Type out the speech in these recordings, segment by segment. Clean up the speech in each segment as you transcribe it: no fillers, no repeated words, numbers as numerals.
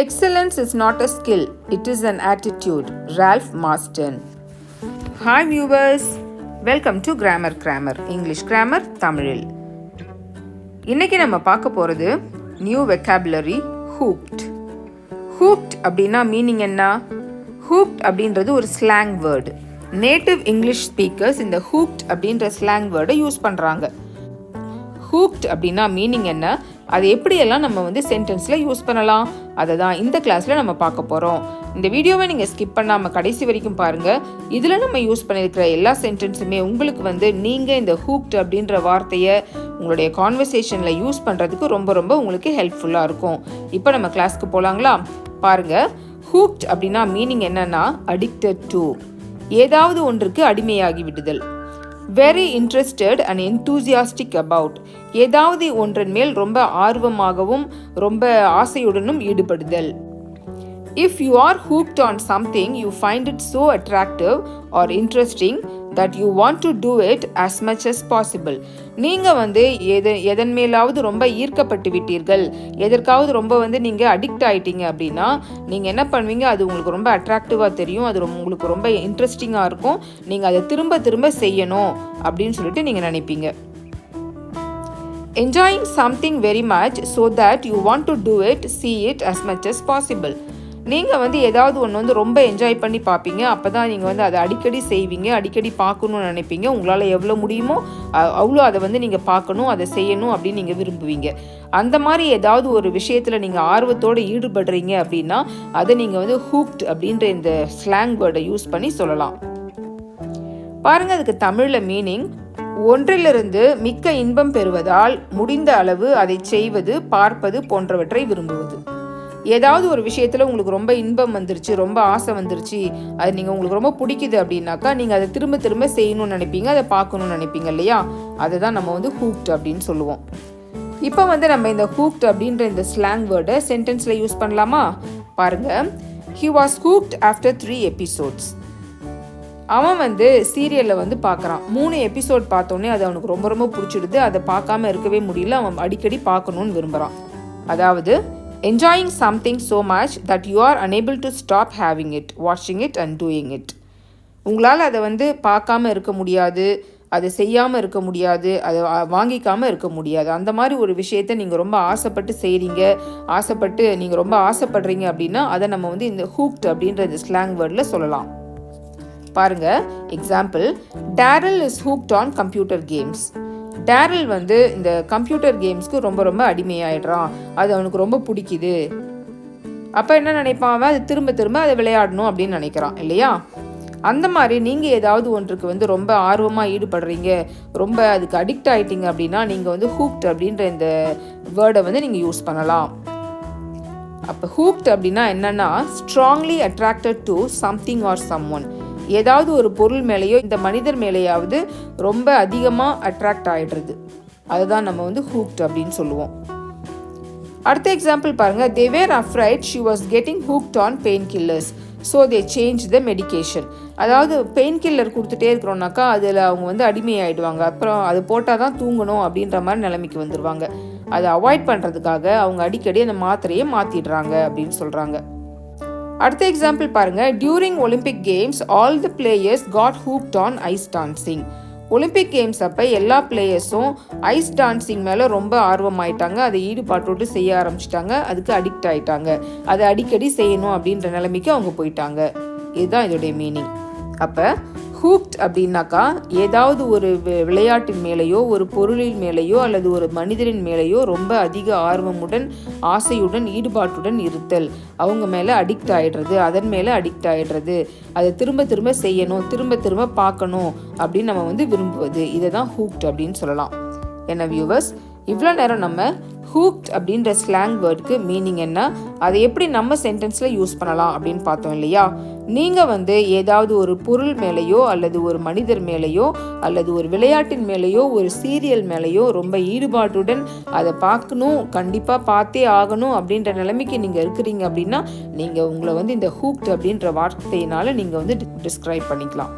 Excellence is not a skill, it is an attitude. Ralph Marston. Hi viewers, welcome to Krammer English Grammar தமிழில். இன்னைக்கு நம்ம பார்க்க போறது new vocabulary hooked. Hooked அப்படின்னா meaning என்ன? Hooked அப்படின்றது ஒரு slang word. Native English speakers இந்த hooked அப்படின்ற ஸ்லாங் வேர்டை யூஸ் பண்றாங்க. hooked அப்படின்னா மீனிங் என்ன, அதை எப்படியெல்லாம் நம்ம சென்டென்ஸில் யூஸ் பண்ணலாம், அதை தான் இந்த கிளாஸில் நம்ம பார்க்க போகிறோம். இந்த வீடியோவை நீங்கள் ஸ்கிப் பண்ணாமல் கடைசி வரைக்கும் பாருங்கள். இதில் நம்ம யூஸ் பண்ணியிருக்கிற எல்லா சென்டென்ஸுமே உங்களுக்கு நீங்கள் இந்த hooked அப்படின்ற வார்த்தையை உங்களுடைய கான்வர்சேஷனில் யூஸ் பண்ணுறதுக்கு ரொம்ப ரொம்ப உங்களுக்கு ஹெல்ப்ஃபுல்லாக இருக்கும். இப்போ நம்ம கிளாஸ்க்கு போகலாங்களா? பாருங்கள், hooked அப்படின்னா மீனிங் என்னன்னா அடிக்டட் டு, ஏதாவது ஒன்றுக்கு அடிமையாகி விடுதல். Very interested and enthusiastic about, ஏதாவது ஒன்றின் மேல் ரொம்ப ஆர்வமாகவும் ரொம்ப ஆசையுடனும் ஈடுபடுதல். If you are hooked on something, you find it so attractive or interesting that you want to do it as much as possible. நீங்கள் எதன் மேலாவது ரொம்ப ஈர்க்கப்பட்டு விட்டீர்கள், எதற்காவது ரொம்ப நீங்கள் அடிக்ட் ஆகிட்டீங்க அப்படின்னா நீங்கள் என்ன பண்ணுவீங்க, அது உங்களுக்கு ரொம்ப அட்ராக்டிவாக தெரியும், அது உங்களுக்கு ரொம்ப இன்ட்ரெஸ்டிங்காக இருக்கும், நீங்கள் அதை திரும்ப திரும்ப செய்யணும் அப்படின்னு சொல்லிட்டு நீங்கள் நினைப்பீங்க. Enjoying something very much so that you want to do it, see it as much as possible. நீங்கள் ஏதாவது ஒன்று ரொம்ப என்ஜாய் பண்ணி பார்ப்பீங்க, அப்போ தான் நீங்கள் அதை அடிக்கடி செய்வீங்க, அடிக்கடி பார்க்கணுன்னு நினைப்பீங்க. உங்களால் எவ்வளோ முடியுமோ அவ்வளோ அதை நீங்கள் பார்க்கணும், அதை செய்யணும் அப்படின்னு நீங்கள் விரும்புவீங்க. அந்த மாதிரி ஏதாவது ஒரு விஷயத்தில் நீங்கள் ஆர்வத்தோடு ஈடுபடுறீங்க அப்படின்னா அதை நீங்கள் hooked அப்படின்ற இந்த ஸ்லாங் வேர்டை யூஸ் பண்ணி சொல்லலாம். பாருங்கள், அதுக்கு தமிழில் மீனிங் ஒன்றிலிருந்து மிக்க இன்பம் பெறுவதால் முடிந்த அளவு அதை செய்வது, பார்ப்பது போன்றவற்றை விரும்புவது. ஏதாவது ஒரு விஷயத்தில் உங்களுக்கு ரொம்ப இன்பம் வந்துருச்சு, ரொம்ப ஆசை வந்துருச்சு, அது உங்களுக்கு ரொம்ப பிடிக்குது அப்படின்னாக்கா நீங்கள் அதை திரும்ப திரும்ப செய்யணும்னு நினைப்பீங்க, அதை பார்க்கணும்னு நினைப்பீங்க இல்லையா? அதை தான் நம்ம hooked அப்படின்னு சொல்லுவோம். இப்போ நம்ம இந்த hooked அப்படின்ற இந்த ஸ்லாங் வேர்டை சென்டென்ஸில் யூஸ் பண்ணலாமா? பாருங்கள், he was hooked after 3 episodes. அவன் சீரியலில் பார்க்குறான். 3 எபிசோட் பார்த்தோன்னே அது அவனுக்கு ரொம்ப ரொம்ப பிடிச்சிடுது, அதை பார்க்காம இருக்கவே முடியல, அவன் அடிக்கடி பார்க்கணுன்னு விரும்புகிறான். அதாவது enjoying something so much that you are unable to stop having it, watching it and doing it. உங்களால் அதை பார்க்காம இருக்க முடியாது, அதை செய்யாமல் இருக்க முடியாது, அதை வாங்கிக்காமல் இருக்க முடியாது. அந்த மாதிரி ஒரு விஷயத்தை நீங்கள் ரொம்ப ஆசைப்பட்டு செய்கிறீங்க, நீங்கள் ரொம்ப ஆசைப்படுறீங்க அப்படின்னா அதை நம்ம இந்த hooked அப்படின்ற இந்த ஸ்லாங் வேர்டில் சொல்லலாம். பாருங்க, example, Daryl is hooked on computer games. Daryl இந்த கம்ப்யூட்டர் கேம்ஸ்க்கு ரொம்ப ரொம்ப அடிமையாயிடுறான், அது அவனுக்கு ரொம்ப பிடிக்குது. அப்போ என்ன நினைப்பான், அவன் அது திரும்ப திரும்ப அதை விளையாடணும் அப்படின்னு நினைக்கிறான் இல்லையா? அந்த மாதிரி நீங்கள் ஏதாவது ஒன்றுக்கு ரொம்ப ஆர்வமாக ஈடுபடுறீங்க, ரொம்ப அதுக்கு அடிக்ட் ஆகிட்டீங்க அப்படின்னா நீங்கள் hooked அப்படின்ற இந்த வேர்டை நீங்கள் யூஸ் பண்ணலாம். அப்போ hooked அப்படின்னா என்னன்னா strongly attracted to something R someone, ஏதாவது ஒரு பொருள் மேலேயோ இந்த மனிதர் மேலேயாவது ரொம்ப அதிகமாக அட்ராக்ட் ஆகிடுறது, அதுதான் நம்ம hooked அப்படின்னு சொல்லுவோம். அடுத்த எக்ஸாம்பிள் பாருங்க, they were afraid she was getting hooked on painkillers, so they changed the medication. அதாவது பெயின் கில்லர் கொடுத்துட்டே இருக்கிறோம்னாக்கா அதில் அவங்க அடிமையாயிடுவாங்க, அப்புறம் அது போட்டால் தான் தூங்கணும் அப்படின்ற மாதிரி நிலைமைக்கு வந்துடுவாங்க. அதை அவாய்ட் பண்ணுறதுக்காக அவங்க அடிக்கடி அந்த மாத்திரையை மாற்றிடுறாங்க அப்படின்னு சொல்கிறாங்க. அடுத்த எக்ஸாம்பிள் பாருங்க, during Olympic games all the players got hooked on ice dancing. Olympic games அப்போ எல்லா பிளேயர்ஸும் ஐஸ் டான்சிங் மேலே ரொம்ப ஆர்வமாயிட்டாங்க, அதை ஈடுபாட்டோடு செய்ய ஆரம்பிச்சிட்டாங்க, அதுக்கு அடிக்ட் ஆகிட்டாங்க, அதை அடிக்கடி செய்யணும் அப்படின்ற நிலைமைக்கு அவங்க போயிட்டாங்க. இதுதான் இதோடைய மீனிங். அப்போ hooked அப்படின்னாக்கா ஏதாவது ஒரு விளையாட்டின் மேலேயோ ஒரு பொருளின் மேலேயோ அல்லது ஒரு மனிதரின் மேலேயோ ரொம்ப அதிக ஆர்வமுடன் ஆசையுடன் ஈடுபாட்டுடன் இருத்தல், அவங்க மேலே அடிக்ட் ஆகிடுறது, அதன் மேலே அடிக்ட் ஆகிடுறது, அதை திரும்ப திரும்ப செய்யணும், திரும்ப திரும்ப பார்க்கணும் அப்படின்னு நம்ம விரும்புவது, இதை தான் hooked அப்படின்னு சொல்லலாம். என்ன வியூவர்ஸ், இவ்வளோ நேரம் நம்ம hooked அப்படின்ற ஸ்லாங் வேர்டுக்கு மீனிங் என்ன, அதை எப்படி நம்ம சென்டென்ஸில் யூஸ் பண்ணலாம் அப்படின்னு பார்த்தோம் இல்லையா? நீங்கள் ஏதாவது ஒரு பொருள் மேலேயோ அல்லது ஒரு மனிதர் மேலேயோ அல்லது ஒரு விளையாட்டின் மேலேயோ ஒரு சீரியல் மேலேயோ ரொம்ப ஈடுபாட்டுடன் அதை பார்க்கணும், கண்டிப்பாக பார்த்தே ஆகணும் அப்படின்ற நிலைமைக்கு நீங்கள் இருக்கிறீங்க அப்படின்னா நீங்கள் உங்களை இந்த hooked அப்படின்ற வார்த்தையினால் நீங்கள் டிஸ்கிரைப் பண்ணிக்கலாம்.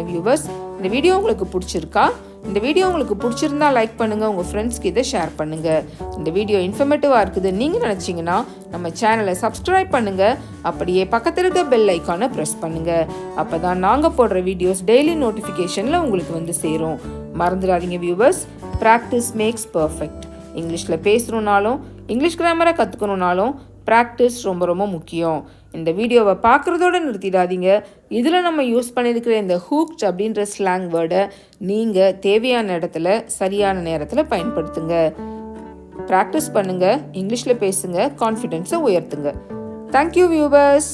வியூவர்ஸ், இந்த வீடியோ உங்களுக்கு பிடிச்சிருக்கா? இந்த வீடியோ உங்களுக்கு பிடிச்சிருந்தா லைக் பண்ணுங்கள், உங்கள் ஃப்ரெண்ட்ஸ்க்கு இதை ஷேர் பண்ணுங்கள். இந்த வீடியோ இன்ஃபர்மேட்டிவாக இருக்குது நீங்கள் நினச்சிங்கன்னா நம்ம சேனலை சப்ஸ்கிரைப் பண்ணுங்கள். அப்படியே பக்கத்தில் இருக்க பெல் ஐக்கானை ப்ரெஸ் பண்ணுங்கள். அப்போ தான் நாங்கள் போடுற வீடியோஸ் டெய்லி நோட்டிஃபிகேஷனில் உங்களுக்கு வந்து சேரும். மறந்துடாதீங்க வியூவர்ஸ், ப்ராக்டிஸ் மேக்ஸ் பர்ஃபெக்ட். இங்கிலீஷில் பேசணுன்னாலும் இங்கிலீஷ் கிராமரை கற்றுக்கணுன்னாலும் ப்ராக்டிஸ் ரொம்ப ரொம்ப முக்கியம். இந்த வீடியோவை பார்க்குறதோடு நிறுத்திடாதீங்க. இதில் நம்ம யூஸ் பண்ணியிருக்கிற இந்த ஹூக்ட் அப்படின்ற ஸ்லாங் வேர்டை நீங்கள் தேவையான இடத்துல சரியான நேரத்தில் பயன்படுத்துங்க. ப்ராக்டிஸ் பண்ணுங்கள், இங்கிலீஷில் பேசுங்க, கான்ஃபிடென்ஸை உயர்த்துங்க. Thank you viewers.